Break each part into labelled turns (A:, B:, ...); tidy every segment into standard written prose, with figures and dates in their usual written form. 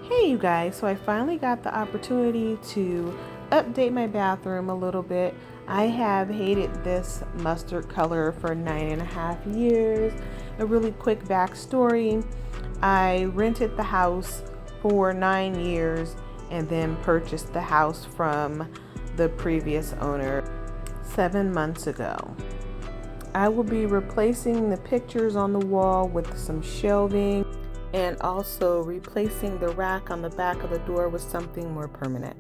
A: Hey you guys, so I finally got the opportunity to update my bathroom a little bit. I have hated this mustard color for 9.5 years. A really quick backstory: I rented the house for 9 years and then purchased the house from the previous owner 7 months ago. I will be replacing the pictures on the wall with some shelving and also replacing the rack on the back of the door with something more permanent.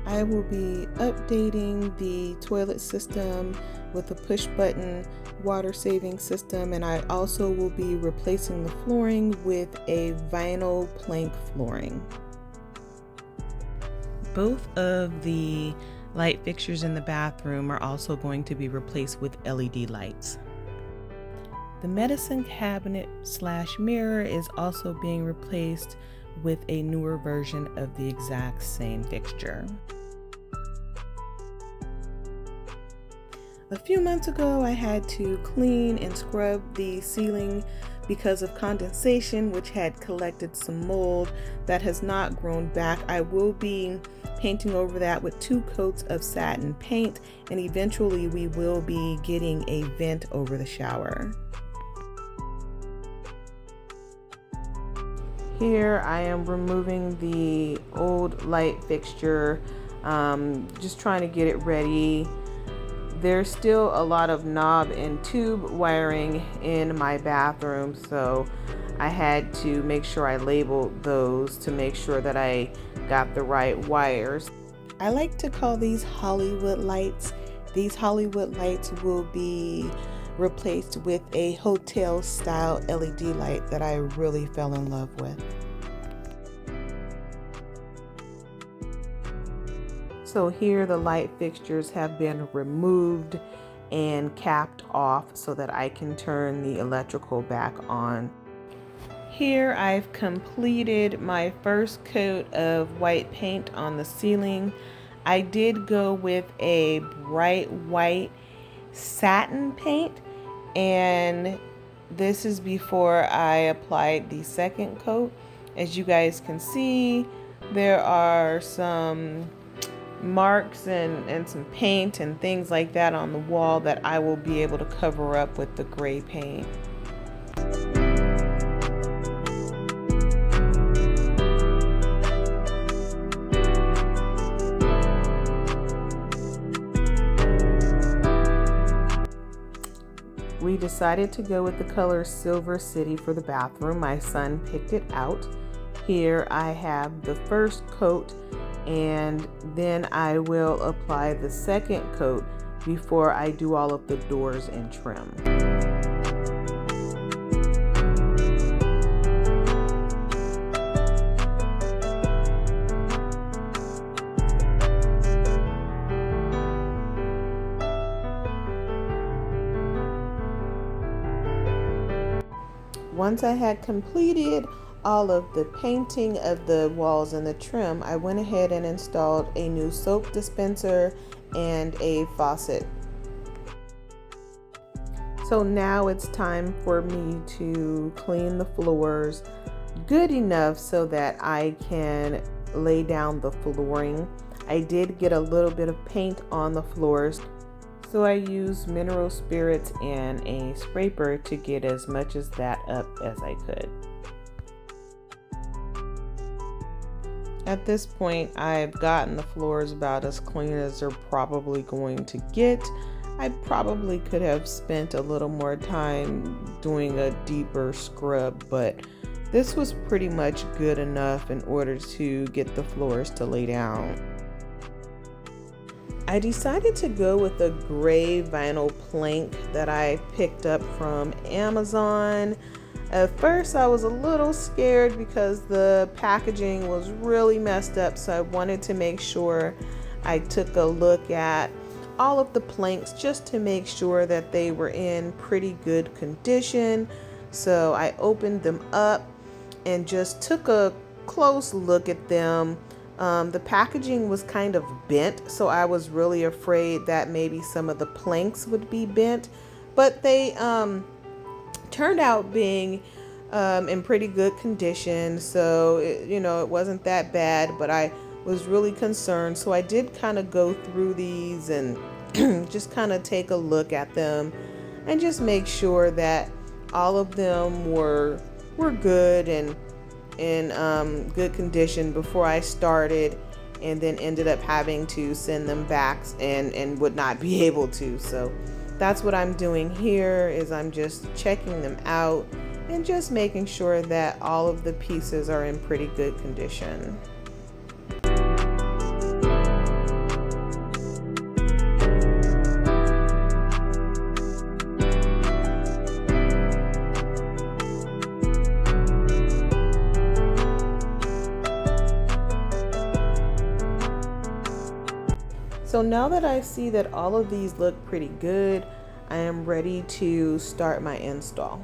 A: I will be updating the toilet system with a push button water saving system, and I also will be replacing the flooring with a vinyl plank flooring. Both of the light fixtures in the bathroom are also going to be replaced with LED lights. The medicine cabinet / mirror is also being replaced with a newer version of the exact same fixture. A few months ago, I had to clean and scrub the ceiling because of condensation, which had collected some mold that has not grown back. I will be painting over that with 2 coats of satin paint, and eventually we will be getting a vent over the shower. Here I am removing the old light fixture, just trying to get it ready. There's still a lot of knob and tube wiring in my bathroom, so I had to make sure I labeled those to make sure that I got the right wires. I like to call these Hollywood lights. These Hollywood lights will be replaced with a hotel style LED light that I really fell in love with. So here the light fixtures have been removed and capped off so that I can turn the electrical back on. Here I've completed my first coat of white paint on the ceiling. I did go with a bright white satin paint, and this is before I applied the second coat. As you guys can see, there are some marks and some paint and things like that on the wall that I will be able to cover up with the gray paint. We decided to go with the color Silver City for the bathroom. My son picked it out. Here I have the first coat, and then I will apply the second coat before I do all of the doors and trim. Once I had completed all of the painting of the walls and the trim, I went ahead and installed a new soap dispenser and a faucet. So now it's time for me to clean the floors good enough so that I can lay down the flooring. I did get a little bit of paint on the floors, so I used mineral spirits and a scraper to get as much of that up as I could. At this point, I've gotten the floors about as clean as they're probably going to get. I probably could have spent a little more time doing a deeper scrub, but this was pretty much good enough in order to get the floors to lay down. I decided to go with a gray vinyl plank that I picked up from Amazon. At first I was a little scared because the packaging was really messed up, so I wanted to make sure I took a look at all of the planks just to make sure that they were in pretty good condition. So I opened them up and just took a close look at them. The packaging was kind of bent, so I was really afraid that maybe some of the planks would be bent, but they turned out being in pretty good condition. So, it wasn't that bad, but I was really concerned. So I did kind of go through these and just kind of take a look at them and just make sure that all of them were good and in good condition before I started, and then ended up having to send them back and would not be able to. So that's what I'm doing here, is I'm just checking them out and just making sure that all of the pieces are in pretty good condition. So now that I see that all of these look pretty good, I am ready to start my install.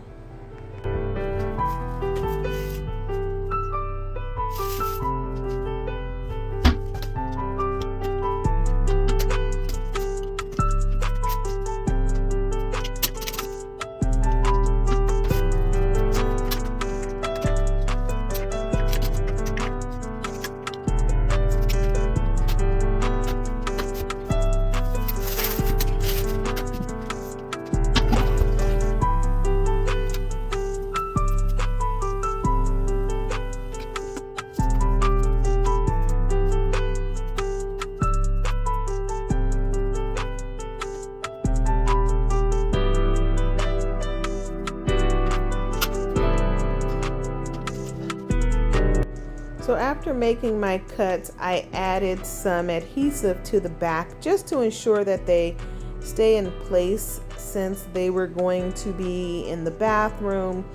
A: So after making my cuts, I added some adhesive to the back just to ensure that they stay in place, since they were going to be in the bathroom,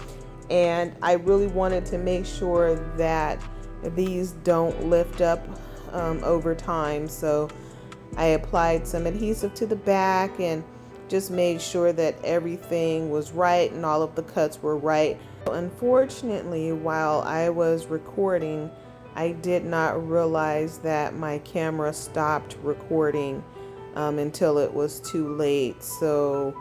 A: and I really wanted to make sure that these don't lift up over time. So I applied some adhesive to the back and just made sure that everything was right and all of the cuts were right. Unfortunately, while I was recording, I did not realize that my camera stopped recording until it was too late. So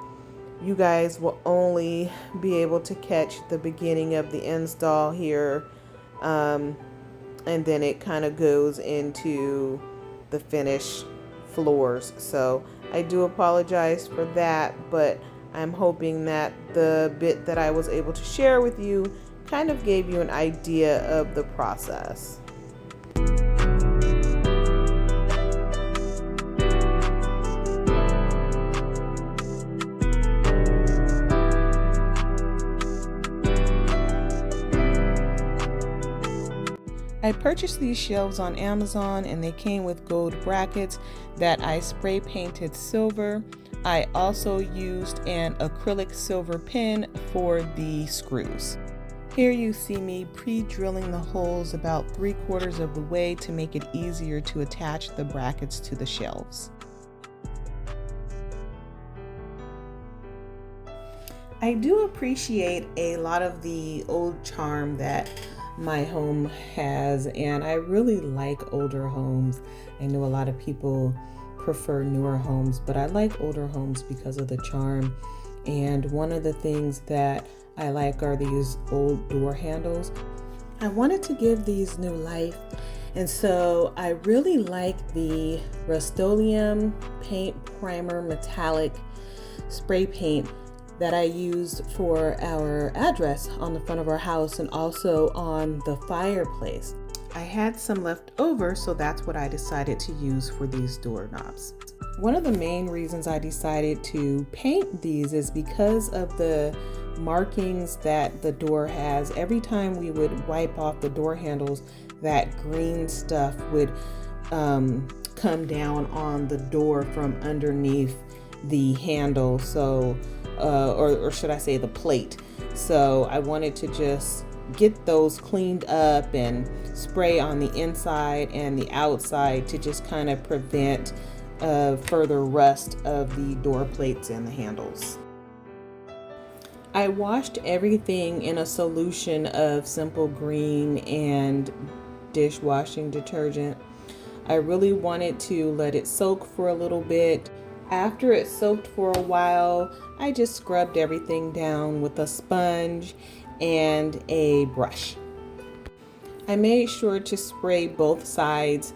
A: you guys will only be able to catch the beginning of the install here, and then it kind of goes into the finished floors. So I do apologize for that, but I'm hoping that the bit that I was able to share with you kind of gave you an idea of the process. I purchased these shelves on Amazon, and they came with gold brackets that I spray painted silver. I also used an acrylic silver pen for the screws. Here you see me pre-drilling the holes about 3/4 of the way to make it easier to attach the brackets to the shelves. I do appreciate a lot of the old charm that my home has, and I really like older homes. I know a lot of people prefer newer homes, but I like older homes because of the charm. And one of the things that I like are these old door handles. I wanted to give these new life, and so I really like the Rust-Oleum paint primer metallic spray paint that I used for our address on the front of our house and also on the fireplace. I had some left over, so that's what I decided to use for these doorknobs. One of the main reasons I decided to paint these is because of the markings that the door has. Every time we would wipe off the door handles, that green stuff would come down on the door from underneath the handle. So or should I say the plate. So I wanted to just get those cleaned up and spray on the inside and the outside to just kind of prevent further rust of the door plates and the handles. I washed everything in a solution of Simple Green and dishwashing detergent. I really wanted to let it soak for a little bit. After it soaked for a while, I just scrubbed everything down with a sponge and a brush. I made sure to spray both sides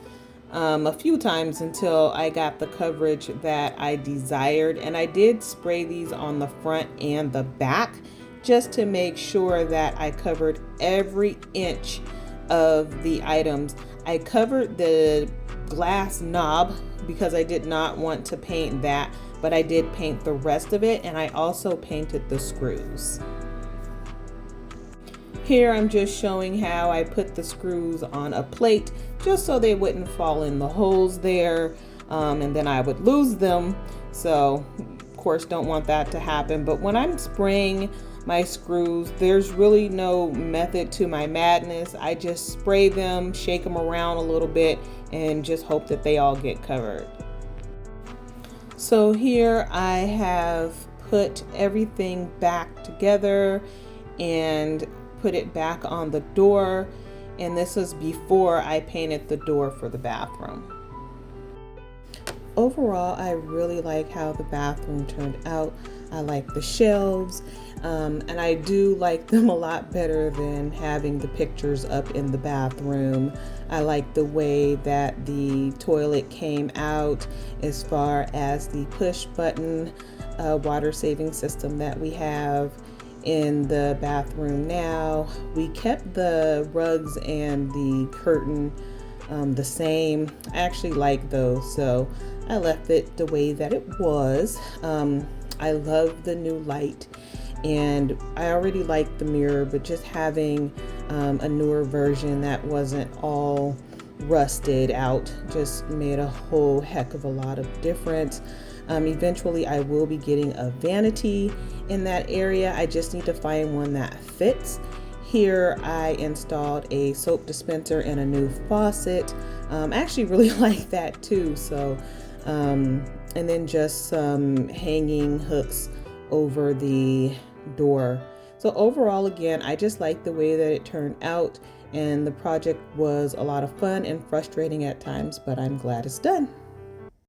A: a few times until I got the coverage that I desired, and I did spray these on the front and the back just to make sure that I covered every inch of the items. I covered the glass knob because I did not want to paint that, but I did paint the rest of it, and I also painted the screws. Here I'm just showing how I put the screws on a plate just so they wouldn't fall in the holes there, and then I would lose them. So of course don't want that to happen. But when I'm spraying my screws, there's really no method to my madness. I just spray them, shake them around a little bit, and just hope that they all get covered. So here I have put everything back together and put it back on the door, and this was before I painted the door for the bathroom. Overall, I really like how the bathroom turned out. I like the shelves, and I do like them a lot better than having the pictures up in the bathroom. I like the way that the toilet came out as far as the push button water saving system that we have in the bathroom now. We kept the rugs and the curtain the same. I actually like those, so I left it the way that it was. I love the new light, and I already liked the mirror, but just having a newer version that wasn't all rusted out just made a whole heck of a lot of difference. Eventually I will be getting a vanity in that area. I just need to find one that fits. Here I installed a soap dispenser and a new faucet. I actually really like that too. So and then just some hanging hooks over the door. So overall, again, I just like the way that it turned out, and the project was a lot of fun and frustrating at times, but I'm glad it's done.